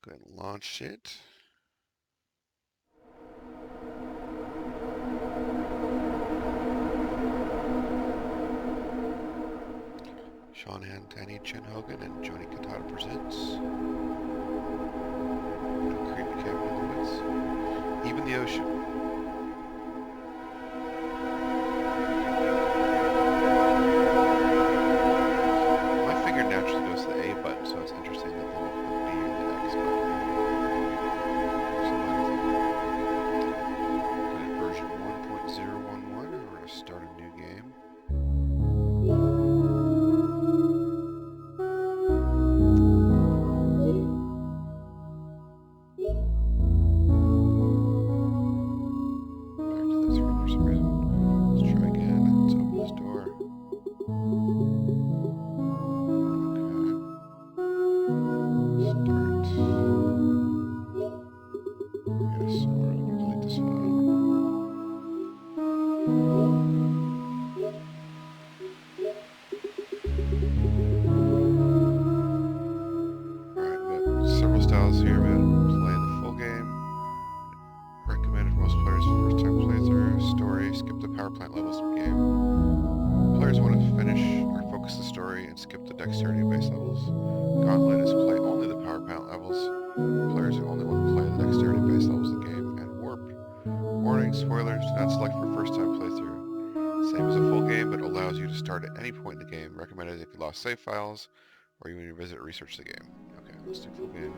Go ahead and launch it. Sean Hantani, Chen Hogan, and Joni Katata presents No Creepy Cabin in the Woods. Even the Ocean. My finger naturally goes to the A button, so it's interesting that they won't put B or the X button. Good at version 1.011, and we're going to start a new game. Styles here, man. Play the full game. Recommended for most players first time playthrough. Story, skip the power plant levels of the game. Players want to finish or focus the story and skip the dexterity base levels. Gauntlet is play only the power plant levels. Players who only want to play the dexterity base levels of the game. And Warp. Warning, spoilers, do not select for first time playthrough. Same as a full game, but allows you to start at any point in the game. Recommended if you lost save files or you want to visit or research the game. Okay, let's do full game.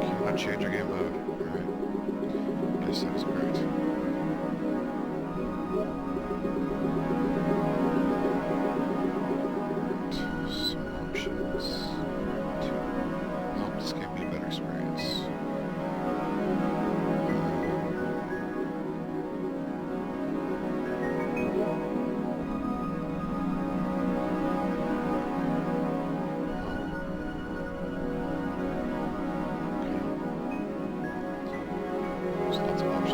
Cannot change your game mode. Alright. This sounds great. Some options to help this game be a better experience.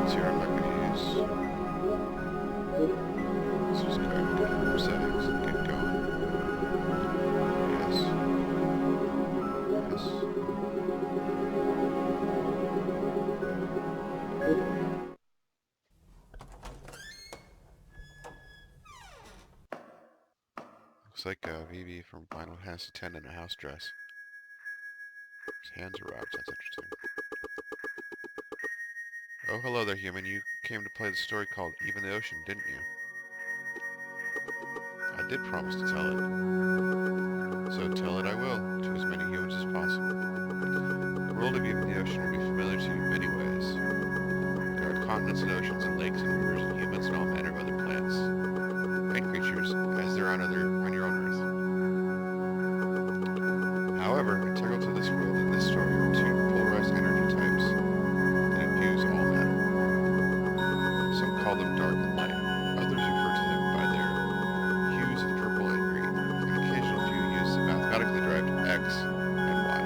Here I'm not going to use. Let's just go ahead and get settings and get going. Yes. Yes. Looks like Vivi from Final Fantasy X in a house dress. His hands are wrapped, that's interesting. Oh, hello there, human. You came to play the story called Even the Ocean, didn't you? I did promise to tell it. So tell it I will, to as many humans as possible. The world of Even the Ocean will be familiar to you in many ways. There are continents and oceans and lakes and rivers and humans and all manner of other plants and creatures, as there are on your own Earth. However, integral to this world and this story are two polarized energy types that infuse all matter. Some call them dark and light. Others refer to them by their hues of purple and green. An occasional few use the mathematically derived X and Y.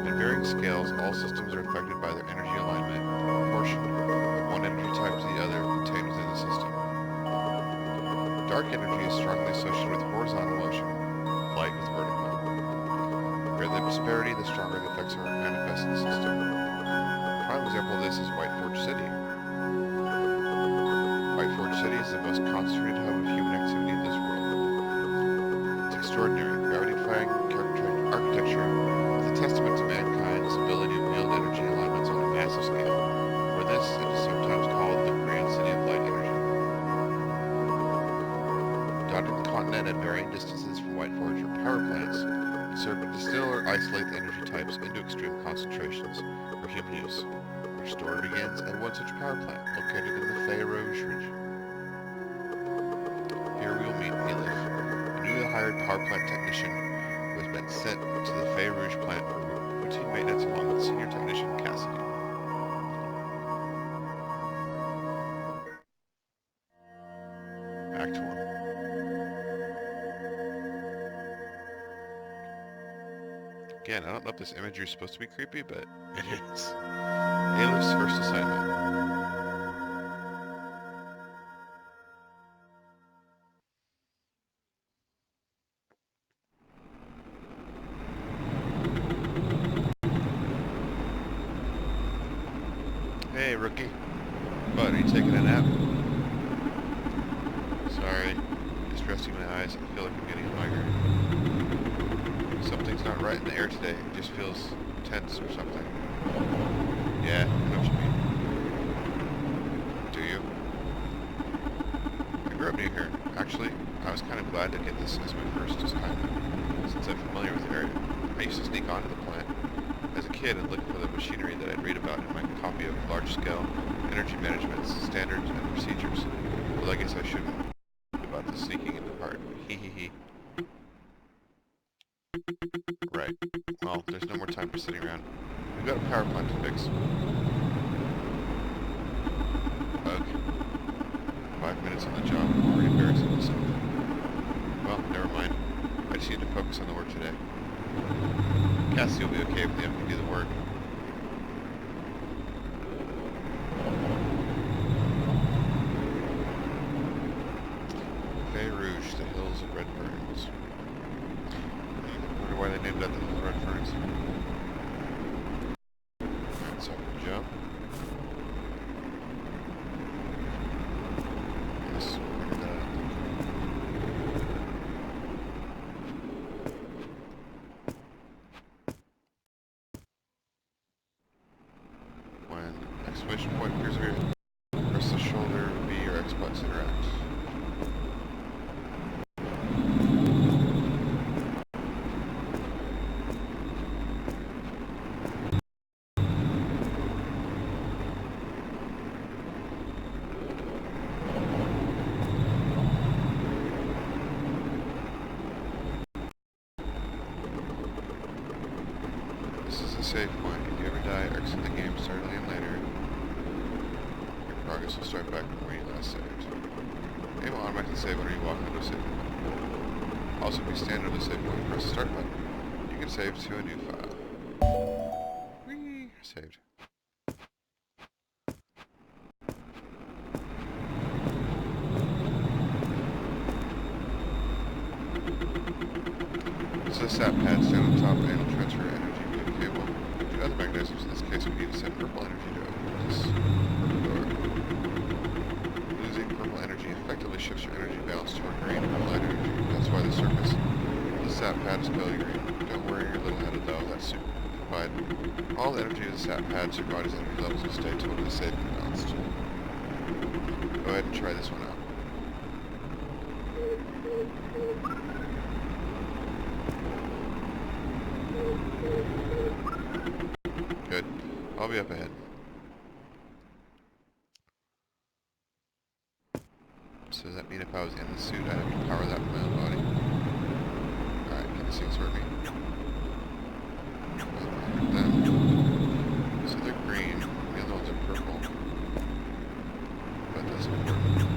In varying scales, all systems are affected by their energy alignment, proportion of one energy type to the other contained within the system. Dark energy is strongly associated with horizontal motion, light with vertical. The greater the disparity, the stronger the effects are manifest in the system. A prime example of this is Whiteforge City. Whiteforge City is the most concentrated hub of human activity in this world. It's extraordinary, gravity-defying architecture is a testament to mankind's ability to wield energy alignments on a massive scale. For this, it is sometimes called the Grand City of Light Energy. Dotting the continent at varying distances from Whiteforge are power plants that serve to distill or isolate the energy types into extreme concentrations for human use. Our story begins at one such power plant, located in the Fey Rouge region. Here we will meet Aliph, a newly hired power plant technician who has been sent to the Fey Rouge plant for routine maintenance along with senior technician Cassidy. Act 1. Again, I don't know if this imagery is supposed to be creepy, but it is. Aliph's first assignment. Hey, rookie. What, are you taking a nap? Sorry. Just resting my eyes. I feel like I'm getting a migraine. Something's not right in the air today. It just feels tense or something. Yeah, I know what you mean. Do you? I grew up near here. Actually, I was kind of glad to get this as my first assignment, since I'm familiar with the area. I used to sneak onto the plant as a kid and look for the machinery that I'd read about in my copy of large-scale energy management's standards and procedures. Well, I guess I shouldn't about the sneaking in the part. Hee hee hee. Right. Well, there's no more time for sitting around. We've got a power plant to fix. Ugh. 5 minutes on the job, I'm already embarrassing myself. Well, never mind. I just need to focus on the work today. Cassie will be okay if they have to do the work. Bay Rouge, the hills of red ferns. I wonder why they named that the hills of red ferns. Alright, so I can jump. Yes, figure that out. When exclamation point appears over here, press the shoulder V or X buttons interact. This is a save point. If you ever die, exit the game, start again later. Your progress will start back from where you last saved. It will automatically save whenever you walk into a save point. Also, if you stand over the save point and press the start button, you can save to a new file. Whee! Saved. So the sap pad stand on top and will transfer energy via cable to other mechanisms. In this case, we need to send purple energy to open this purple door. Losing purple energy effectively shifts your energy balance toward green or light energy. That's why the surface of the sap pad is pale green. Don't worry your little head though, that's super provide all the energy of the sap pad so your body's energy levels will stay totally safe and balanced. Go ahead and try this one out. Good. I'll be up ahead. So does that mean if I was in the suit, I'd have to power that with my own body? Alright, can these things hurt me? So they're green, the other ones are purple. But that's important.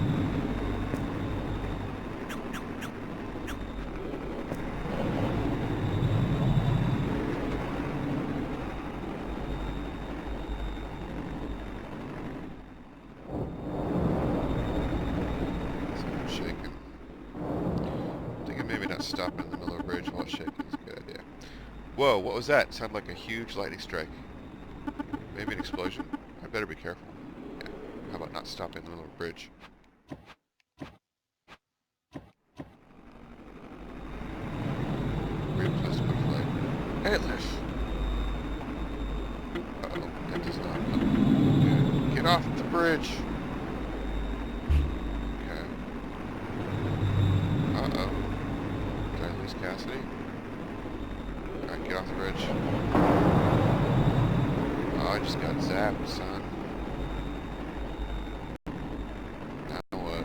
Stopping in the middle of a bridge while it's shaking is a good idea. Whoa, what was that? It sounded like a huge lightning strike. Maybe an explosion? I better be careful. Yeah, how about not stopping in the middle of a bridge? Great place to put a flag. Hey, Aliph! Uh-oh, that does not look good. Get off the bridge! Okay. Uh-oh. Cassidy. Alright, get off the bridge. Oh, I just got zapped, son. Now what?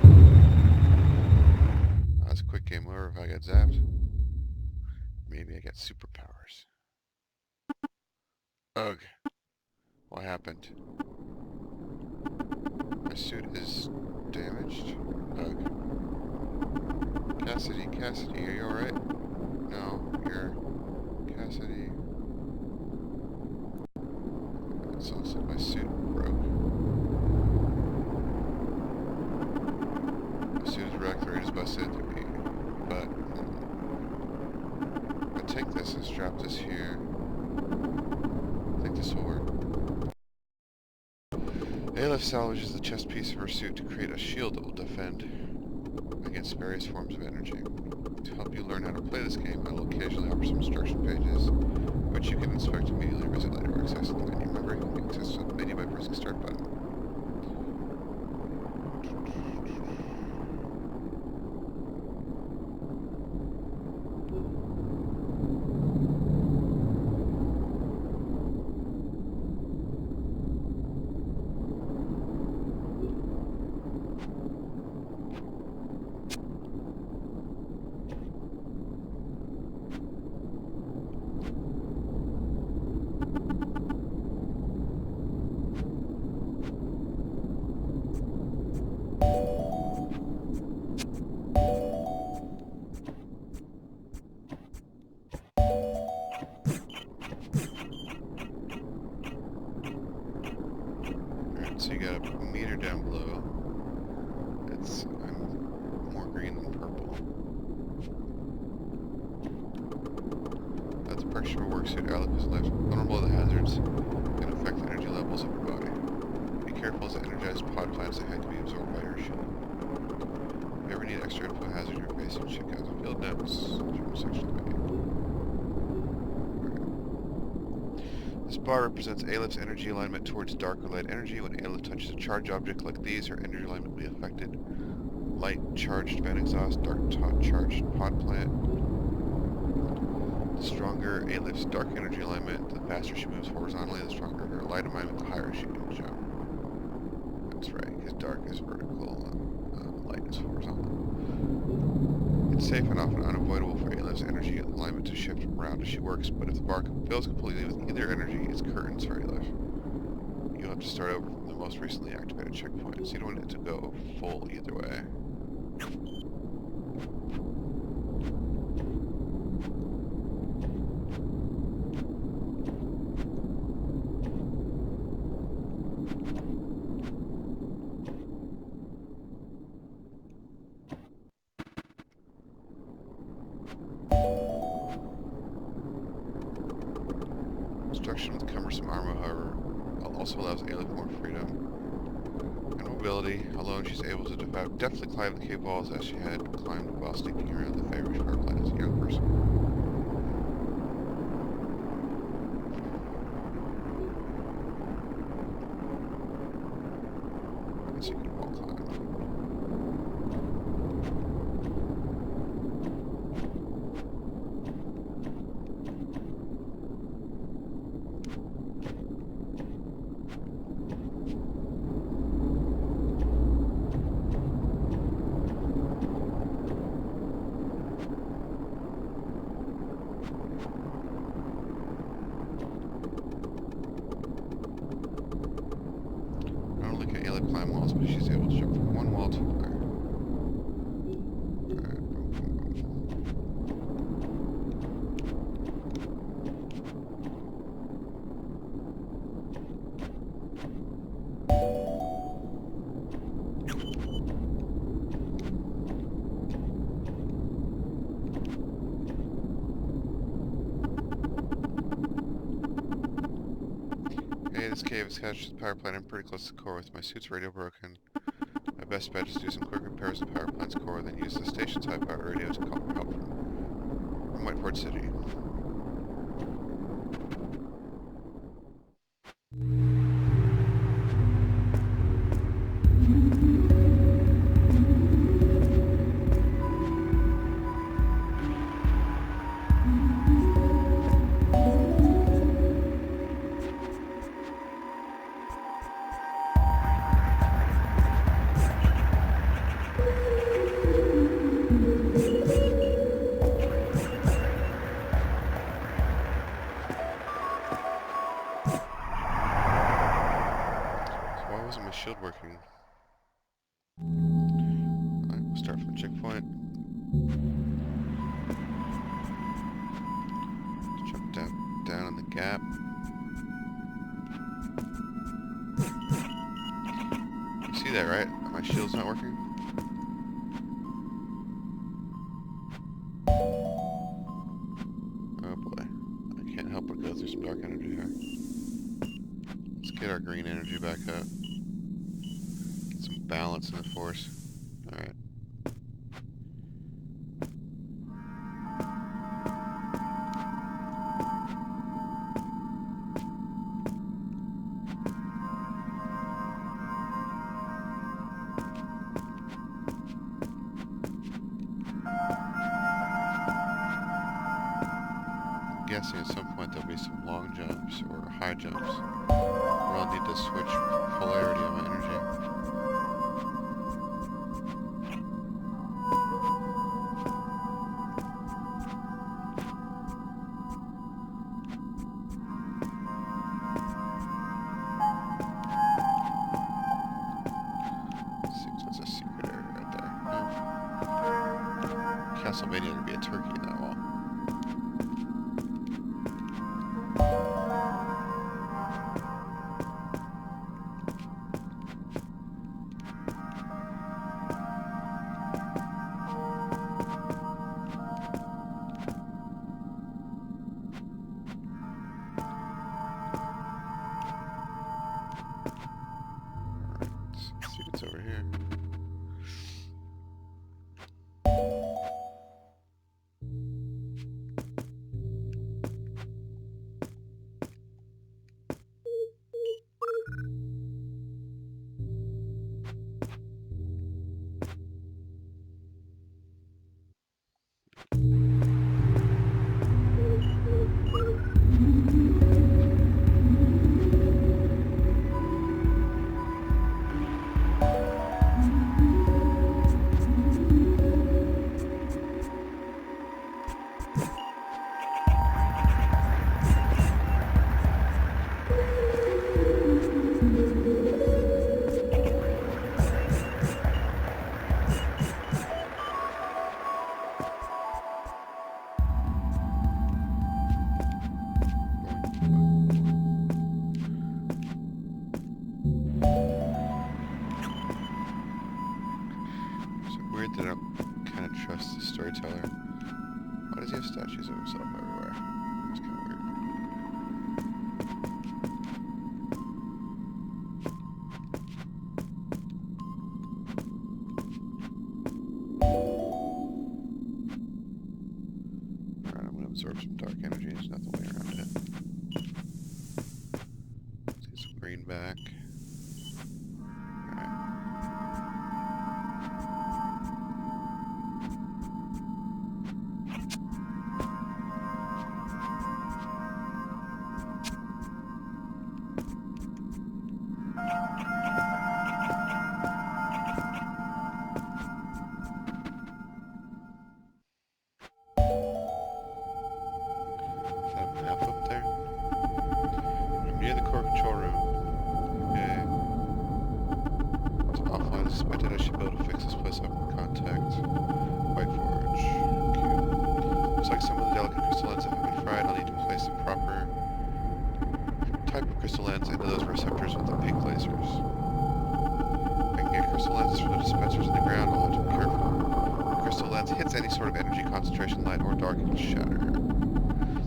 Oh, that's a quick game over if I get zapped. Maybe I get superpowers. Ugh. What happened? My suit is damaged? Ugh. Cassidy, are you alright? No, you're... Cassidy... It sounds like my suit broke. My suit is wrecked, the raid is busted, but... I take this and strap this here. I think this will work. Aliph salvages the chest piece of her suit to create a shield that will defend against various forms of energy. To help you learn how to play this game, I will occasionally offer some instruction pages, which you can inspect immediately, visit later, or access the menu. Remember, you can access the menu by pressing start button. So you got a meter down below. I'm more green than purple. That's a partial worksuit. Aliph is left vulnerable to hazards that can affect the energy levels of your body. Be careful as the energized pod plants that had to be absorbed by your shield. If you ever need extra info hazard you're facing, check out the field notes. General section menu. This bar represents Aliph's energy alignment towards dark or light energy. When Aliph touches a charged object like these, her energy alignment will be affected. Light charged fan exhaust, dark charged pod plant. The stronger Aliph's dark energy alignment, the faster she moves horizontally. The stronger her light alignment, the higher she can jump. That's right, because dark is vertical and light is horizontal. It's safe and often unavoidable for Aliph's energy alignment to shift around as she works, but if the bar fills completely with either energy, it's curtains for Aliph. You'll have to start over from the most recently activated checkpoint, so you don't want it to go full either way. Construction with cumbersome armor, however, also allows Aliph more freedom and mobility. Alone, she's able to deftly climb the cave walls as she had climbed while sneaking around the favorite power plant as a young person. And she can wall climb. Climb walls, but she's able to jump from one wall to another. Okay, this cave is attached to the power plant. I'm pretty close to the core with my suit's radio broken. My best bet is to do some quick repairs to the power plant's core, then use the station's high-powered radio to call for help from Whiteforge City. My shield working. Alright, we'll start from the checkpoint. Jump down in the gap. You see that, right? My shield's not working. Oh boy. I can't help but go through some dark energy here. Let's get our green energy back up. balance in the force. Alright. Guessing at some point there'll be some long jumps or high jumps where I'll need to switch polarity of my energy. Seems that's a secret area right there. No. Castlevania would be a turkey in that wall. It's over here. That I don't kind of trust the storyteller. Why does he have statues of himself everywhere? It's kind of weird. Alright, I'm going to absorb some dark energy. There's nothing way around it. Let's get some green back. Map up there. I'm near the core control room. Okay. It's offline. I suspected I should be able to fix this place up and contact Whiteforge. Okay. Looks like some of the delicate crystal lens have been fried. I'll need to place the proper type of crystal lens into those receptors with the pink lasers. If I can get crystal lenses from the dispensers in the ground, I'll have to be careful. If the crystal lens hits any sort of energy concentration, light or dark, it'll shatter.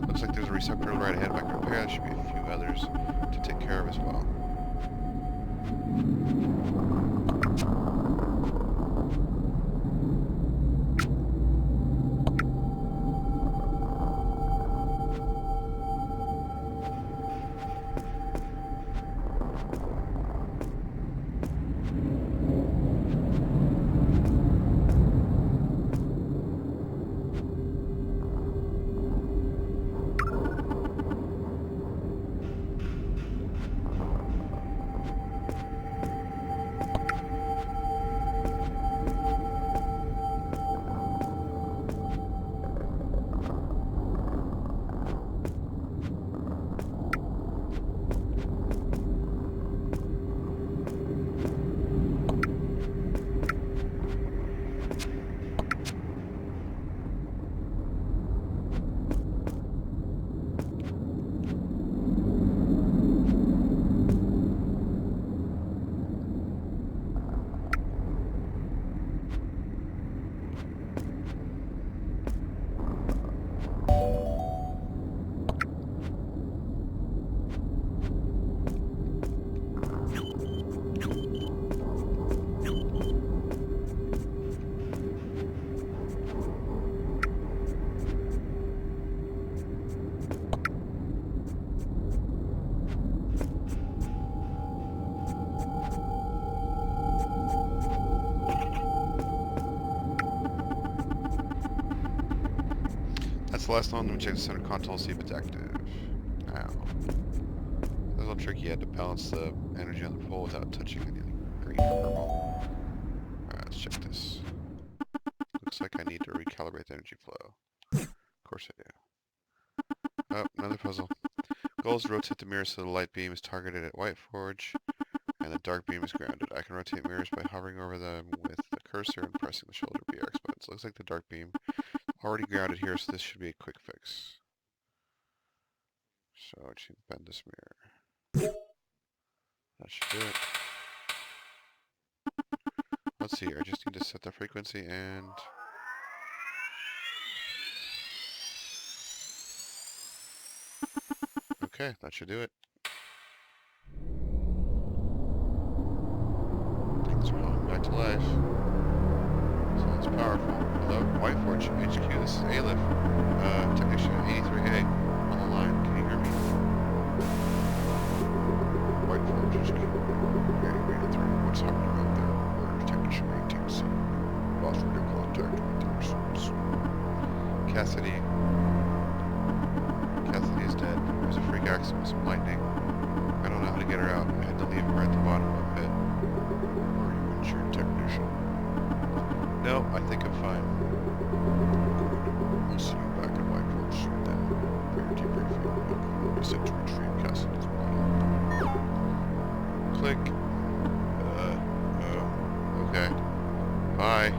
Looks like there's a receptor right ahead of my repair. There should be a few others to take care of as well. That's the last one. Let me check the center console, see if it's active. Wow. There's a little tricky. You had to balance the energy on the pole without touching anything green or purple. Alright, let's check this. Looks like I need to recalibrate the energy flow. Of course I do. Oh, another puzzle. Goal is to rotate the mirror so the light beam is targeted at Whiteforge, and the dark beam is grounded. I can rotate mirrors by hovering over them with the cursor and pressing the shoulder BX buttons. Looks like the dark beam already grounded here, so this should be a quick fix. So I should bend this mirror. That should do it. Let's see here. I just need to set the frequency and... Okay, that should do it. Things are coming back to life. So it's powerful. Hello, Whiteforge HQ. This is Aliph. Technician 83A on the line. Can you hear me? Whiteforge HQ. Ready, read 3. What's happening out there? Where's Technician 18C? Lost radio contact with the pursuits. Cassidy is dead. There was a freak accident with some lightning. I don't know how to get her out. I had to leave her at the bottom of the pit. Are you insured, technician? No, I think I'm fine. I'll see you back at Whiteforge soon then. For your debriefing, you'll be sent to retrieve Cassidy's body. Click. Okay. Bye.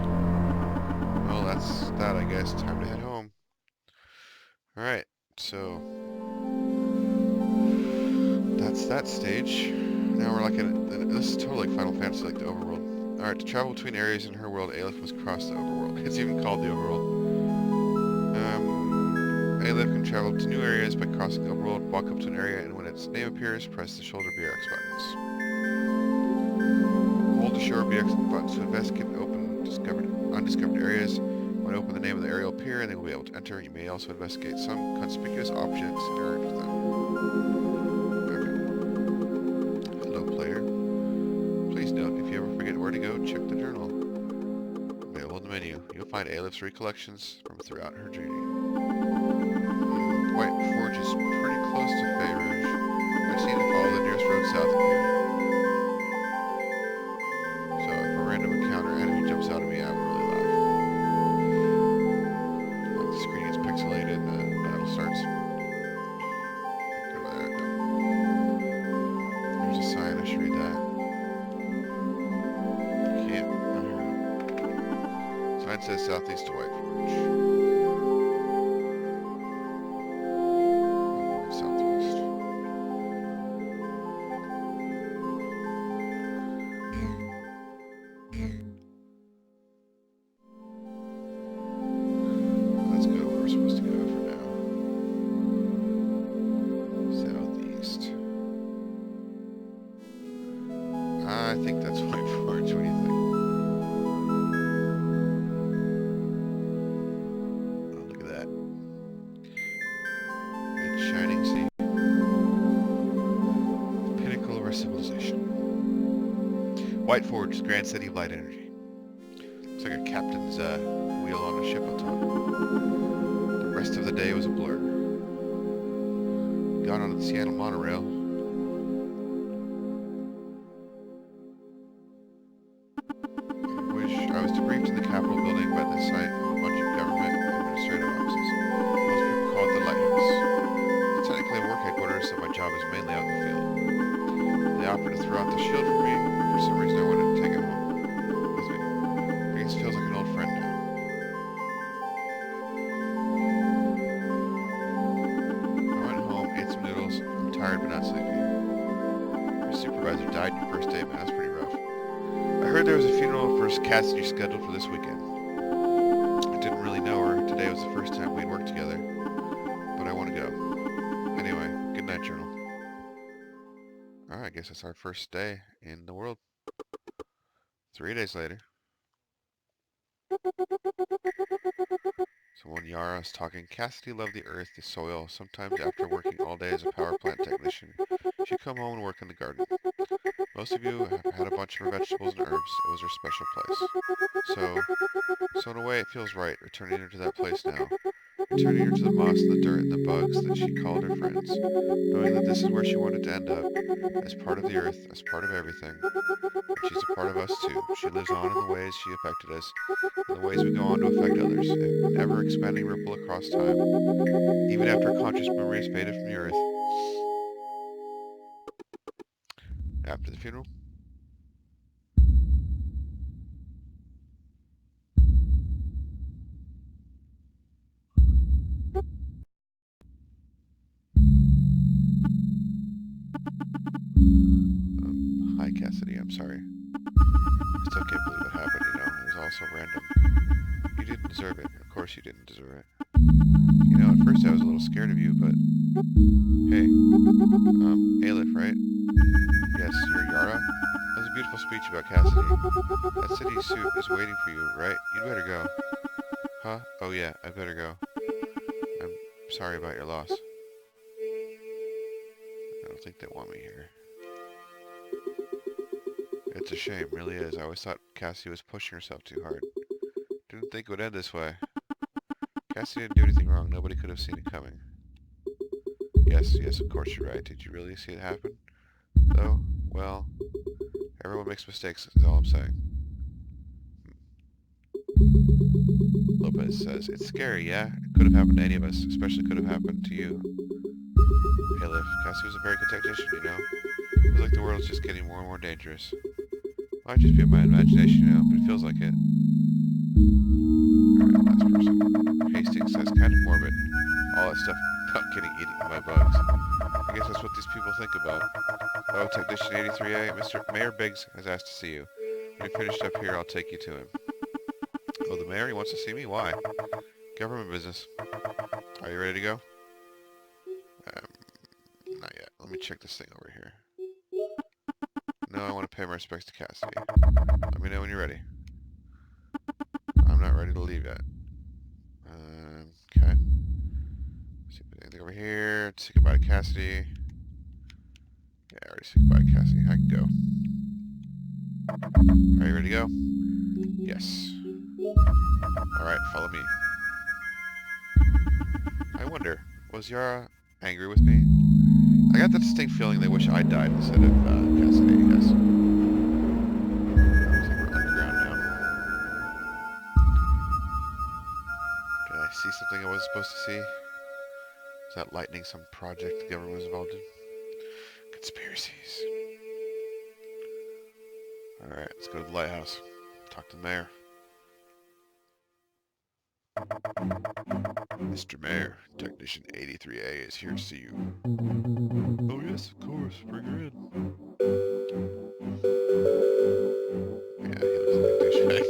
Well, that's that, I guess. Time to head home. Alright, so... that's that stage. Now we're like in... this is totally like Final Fantasy, like the overworld. Alright, to travel between areas in her world, Aliph must cross the overworld. It's even called the overworld. Aliph can travel to new areas by crossing the overworld, walk up to an area, and when its name appears, press the shoulder BRX buttons. Hold the shoulder BRX buttons to investigate undiscovered areas. When open, the name of the area will appear, and they will be able to enter. You may also investigate some conspicuous objects and interact with them. Okay. Hello, player. Please note, if you ever forget where to go, check the journal. Available in the menu. You'll find Aliph's recollections from throughout her journey. Whiteforge is pretty close to Fey Rouge. I just need to follow the nearest road south of here. So if a random encounter enemy jumps out at me, I will really laugh. Like the screen gets pixelated and the battle starts. Go there, go. There's a sign, I should read that. Can't. Oh, sign says southeast to Whiteforge. I think that's Whiteforge. What do you think? Oh, look at that. It's shining sea. The pinnacle of our civilization. Whiteforge, Grand City of Light Energy. Looks like a captain's wheel on a ship on top. The rest of the day was a blur. Got onto the Seattle monorail. I was debriefed in the Capitol building by the site of a bunch of government administrative offices. Most people call it the Lighthouse. It's technically a work headquarters, so my job is mainly out in the field. They offered to throw out the shield for me, but for some reason I wanted to take it home with me. I guess it feels like an old friend now. I went home, ate some noodles. I'm tired but not sleepy. Your supervisor died in your first day, man. That's pretty rough. I heard there was a funeral for Cassidy scheduled for this weekend. I didn't really know her. Today was the first time we'd worked together. But I want to go. Anyway, good night, journal. Alright, I guess that's our first day in the world. 3 days later. So when Yara is talking, Cassidy loved the earth, the soil. Sometimes after working all day as a power plant technician, she'd come home and work in the garden. Most of you have had a bunch of her vegetables and herbs. It was her special place. So in a way it feels right, returning her to that place now. returning her to the moss and the dirt and the bugs that she called her friends, knowing that this is where she wanted to end up, as part of the earth, as part of everything. And she's a part of us too. She lives on in the ways she affected us, and the ways we go on to affect others, an ever-expanding ripple across time, even after conscious memory is faded from the earth. After the funeral, hi Cassidy, I'm sorry. I still can't believe it happened, you know. It was all so random. You didn't deserve it. Of course you didn't deserve it. You know, at first I was a little scared of you, but... Hey, Aliph, right? Yes, you're Yara? That was a beautiful speech about Cassidy. That city suit is waiting for you, right? You'd better go. Huh? Oh yeah, I better go. I'm sorry about your loss. I don't think they want me here. It's a shame, really is. I always thought Cassie was pushing herself too hard. Didn't think it would end this way. Cassie didn't do anything wrong. Nobody could have seen it coming. Yes, of course you're right. Did you really see it happen? Though, well, everyone makes mistakes, is all I'm saying. Lopez says, it's scary, yeah? It could have happened to any of us. Especially could have happened to you. Aliph, Cassie was a very good technician, you know? Feels like the world's just getting more and more dangerous. Might just be my imagination, you know, but it feels like it. Alright, last person. Hastings says, kind of morbid. All that stuff about getting eaten by bugs. I guess that's what these people think about. Oh, Technician 83A, Mr. Mayor Biggs has asked to see you. When you're finished up here, I'll take you to him. Oh, the mayor? He wants to see me? Why? Government business. Are you ready to go? Not yet. Let me check this thing over here. No, I want to pay my respects to Cassidy. Let me know when you're ready. I'm not ready to leave yet. Okay. See if there's anything over here. Say goodbye to Cassidy. Yeah, I already said goodbye to Cassidy. I can go. Are you ready to go? Yes. Alright, follow me. I wonder, was Yara angry with me? I got the distinct feeling they wish I died instead of Cassidy, I guess. Looks like we're underground now. Did I see something I wasn't supposed to see? Is that lightning some project the government was involved in? Conspiracies. Alright, let's go to the lighthouse. Talk to the mayor. Mr. Mayor, Technician 83A is here to see you. Oh yes, of course. Bring her in. Yeah, he looks like a douchebag.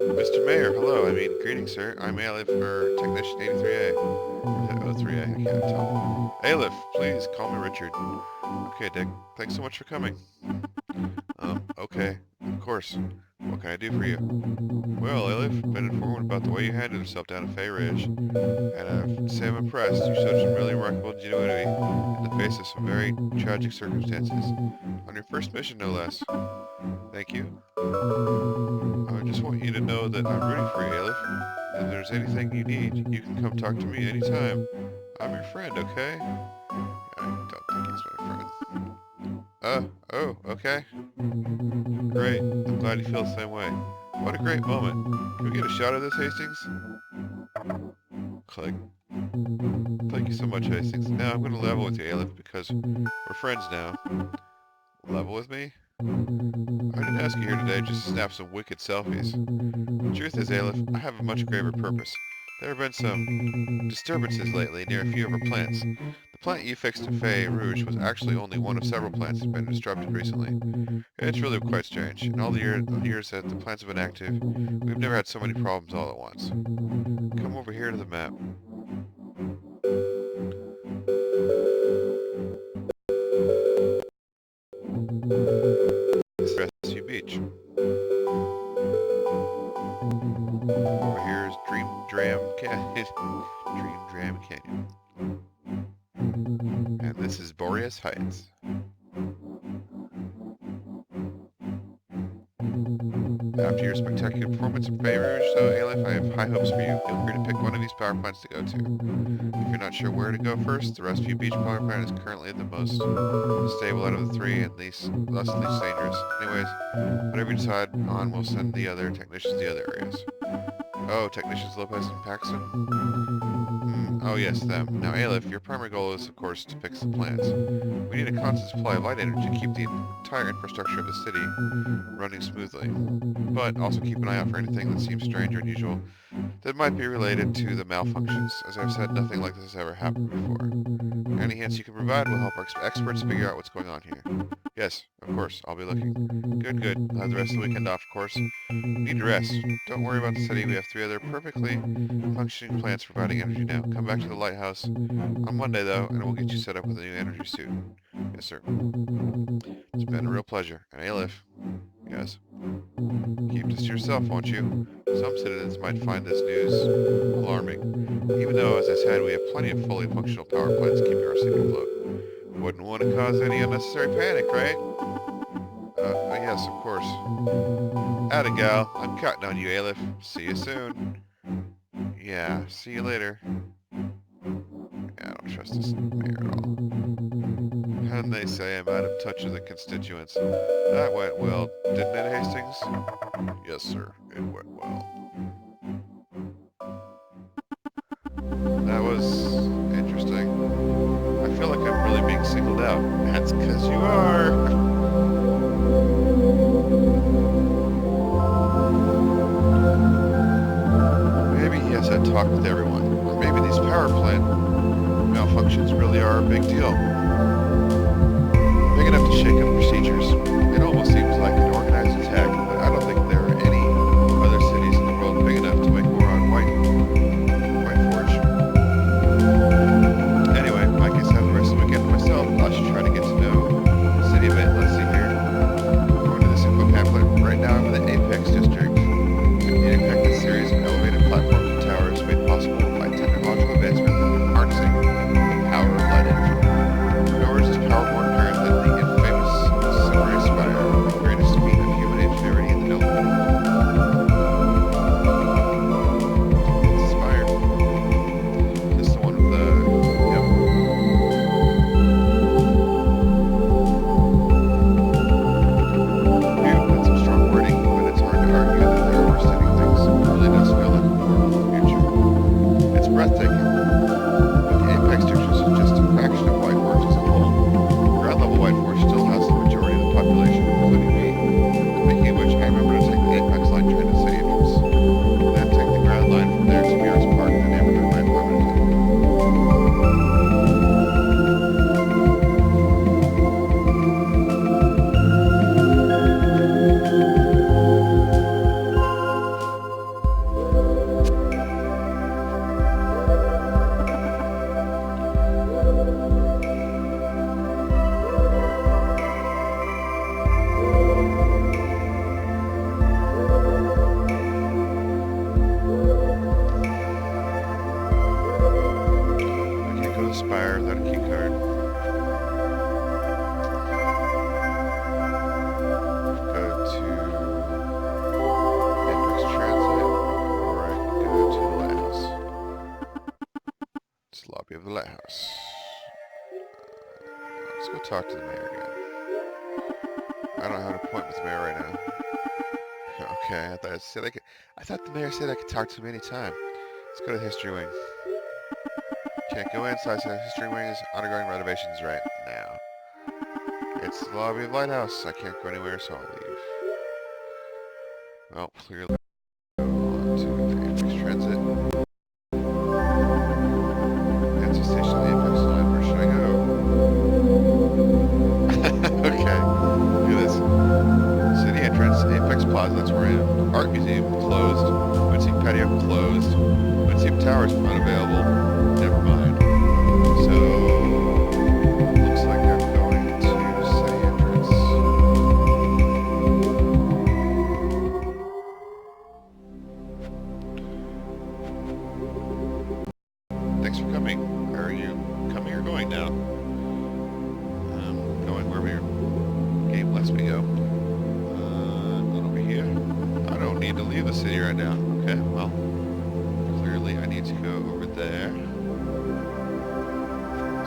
Mr. Mayor, hello. I mean, greetings, sir. I'm Aliph, or Technician 83A. Or is it 03A? I can't tell. Aliph, please, call me Richard. Okay, Dick. Thanks so much for coming. Okay. Of course. What can I do for you? Well, Aliph, been informed about the way you handled yourself down at Fay Ridge. And I'd say I'm impressed. You showed some really remarkable ingenuity in the face of some very tragic circumstances. On your first mission, no less. Thank you. I just want you to know that I'm rooting for you, Aliph. If there's anything you need, you can come talk to me anytime. I'm your friend, okay? I don't think he's my friend. Oh, okay. Great. I'm glad you feel the same way. What a great moment. Can we get a shot of this, Hastings? Click. Thank you so much, Hastings. Now I'm going to level with you, Aliph, because we're friends now. Level with me? I didn't ask you here today just to snap some wicked selfies. The truth is, Aliph, I have a much graver purpose. There have been some disturbances lately near a few of our plants. The plant you fixed at Fay Rouge was actually only one of several plants that have been disrupted recently. It's really quite strange. In all the years that the plants have been active, we've never had so many problems all at once. Come over here to the map. This is Rescue Beach. Over here is Dream Dram Canyon. Dream Dram Canyon. And this is Boreas Heights. After your spectacular performance in Beirut, though, Aliph, I have high hopes for you. Feel free to pick one of these power plants to go to. If you're not sure where to go first, the Rescue Beach power plant is currently the most stable out of the three and least dangerous. Anyways, whatever you decide on, we'll send the other technicians to the other areas. Oh, technicians Lopez and Paxton? Oh yes, them. Now, Aliph, your primary goal is, of course, to fix the plants. We need a constant supply of light energy to keep the entire infrastructure of the city running smoothly. But also keep an eye out for anything that seems strange or unusual that might be related to the malfunctions. As I've said, nothing like this has ever happened before. Any hints you can provide will help our experts figure out what's going on here. Yes, of course, I'll be looking. Good, good. I'll have the rest of the weekend off, of course. Need to rest. Don't worry about the city. We have 3 other perfectly functioning plants providing energy now. Come back to the lighthouse on Monday, though, and we'll get you set up with a new energy suit. Yes, sir. It's been a real pleasure. And Aliph, yes, keep this to yourself, won't you? Some citizens might find this news alarming, even though, as I said, we have plenty of fully functional power plants keeping our city afloat. Wouldn't want to cause any unnecessary panic, right? Yes, of course. Atta gal, I'm counting on you, Aliph. See you soon. Yeah, see you later. Yeah, I don't trust this mayor at all. And they say I'm out of touch with the constituents. That went well, didn't it, Hastings? Yes, sir, it went well. That was interesting. I feel like I'm really being singled out. That's because you are. Maybe he has had talk with everyone. Or maybe these power plant malfunctions really are a big deal. Big enough to shake up procedures. It almost seems like an organized attack, but I don't think there are any other cities in the world big enough to make war on Whiteforge. Anyway, I guess I have the rest of the weekend for myself. I should try to get to know the city a bit. Let's see here. Going to this info pamphlet. Right now I'm in the Apex district. The Apex is a series of elevated platforms and towers made possible by technological advancement harnessing the power of light energy. Nor is this power more apparent than the infamous Sunray Spire, the greatest feat of human ingenuity in the known world. It's a spire. This is the one with the... Yep. Phew, that's some strong wording, but it's hard to argue that there are overstating things. It really does feel like a portal to the future. It's breathtaking. But the Apex district is just a fraction of Whiteforge as a whole. Ground level Whiteforge still has the majority of the population, including me. Speaking of which, I remember to take the Apex line train to city entrance. Then take the ground line from there to Mirrors Park, the neighborhood my employment is in. I can't go to the Spire without a key card. Go to Apex Transit, or I can go to the Lighthouse. It's the lobby of the Lighthouse. Let's go talk to the mayor again. I don't have an appointment with the mayor right now. Okay, I thought the mayor said I could talk to him anytime. Let's go to the History Wing. Can't go inside, so the History Wing is undergoing renovations right now. It's the lobby of Lighthouse. I can't go anywhere, so I'll leave. Well, clearly go on to the Apex Transit. That's the station of the Apex line. Where should I go? Okay, look at this. City entrance, Apex Plaza, that's where I am. Art Museum, closed. Woodsea Patio, closed. Woodsea Towers, unavailable. Never mind. So, looks like I'm going to city entrance. Thanks for coming. Are you coming or going now? Going wherever your game lets me go. Not over here. leave the city right now. Okay, well, clearly I need to go over there.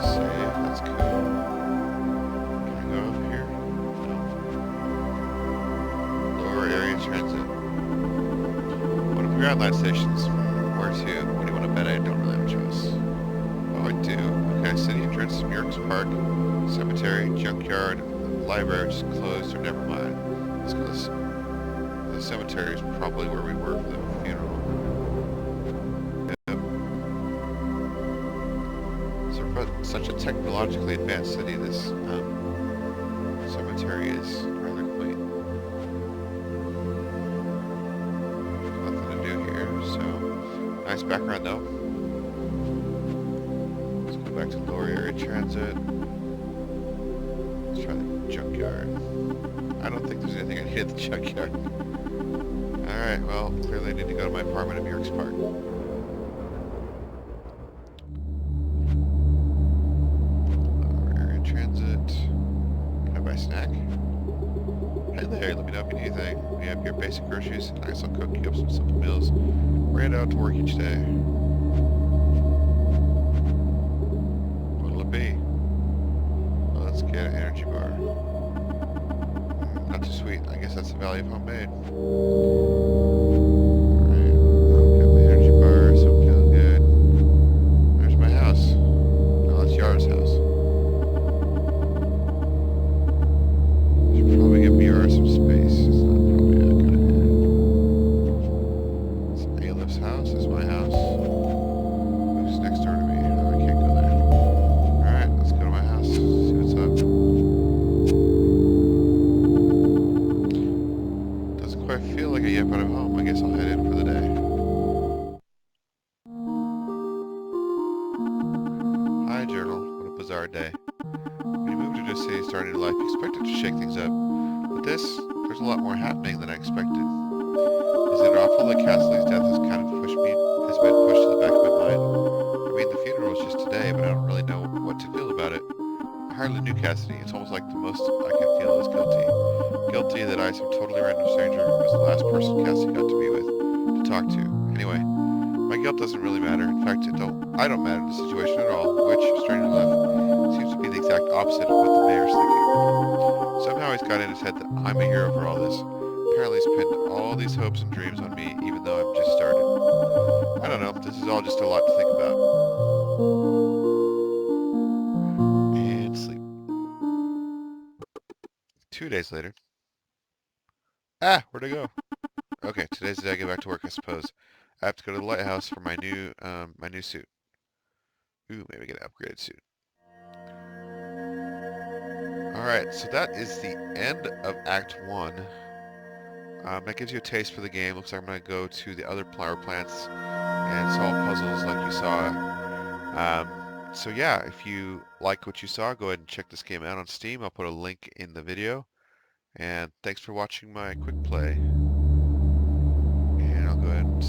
Save, that's cool. Can I go over here? No. Lower area transit. One of the Grand Line stations. Where to? What do you want to bet? I don't really have a choice. Oh, I do. Okay, city entrance, York's Park, cemetery, junkyard, library, which is closed, or never mind. Let's go this. The cemetery is probably where we were for the funeral. Yep. So for such a technologically advanced city, this cemetery is rather quaint. Nothing to do here, so nice background though. Let's go back to lower area transit. Let's try the junkyard. I don't think there's anything I need at the junkyard. Alright, well, clearly I need to go to my apartment at York's Park. Lower area transit. Can I buy a snack? Hey there, let me know if you need anything. We have your basic groceries, and I guess I'll cook you up some simple meals. We're out to work each day. What'll it be? Well, let's get an energy bar. Not too sweet. I guess that's the value of homemade. Alright, I'll get my energy bar, so I'm feeling good. There's my house. No, that's Yara's house. Should probably give Yara some space. It's not probably a good idea. It's Aliph's house. This is my house. Who's next door to me? No, I can't go there. Alright, let's go to my house. See what's up. I feel like a yep out of home. I guess I'll head in for the day. Hi, Journal. What a bizarre day. When you moved into a city starting a life, you expected to shake things up. But there's a lot more happening than I expected. Is it awful that Cassidy's death has been pushed to the back of my mind? I mean, the funeral was just today, but I don't really know what to feel about it. I hardly knew Cassidy. It's almost like the most I can feel is guilty. Guilty that I, some totally random stranger, was the last person Cassie got to be with, to talk to. Anyway, my guilt doesn't really matter. In fact, I don't matter in the situation at all, which, strange enough, seems to be the exact opposite of what the mayor's thinking. Somehow he's got in his head that I'm a hero for all this. Apparently he's pinned all these hopes and dreams on me, even though I've just started. I don't know, this is all just a lot to think about. And sleep. 2 days later. Ah, where'd I go? Okay, today's the day I get back to work, I suppose. I have to go to the lighthouse for my new suit. Ooh, maybe get an upgraded suit. Alright, so that is the end of Act 1. That gives you a taste for the game. Looks like I'm going to go to the other power plants and solve puzzles like you saw. So yeah, if you like what you saw, go ahead and check this game out on Steam. I'll put a link in the video. And thanks for watching my quick play. And I'll go ahead and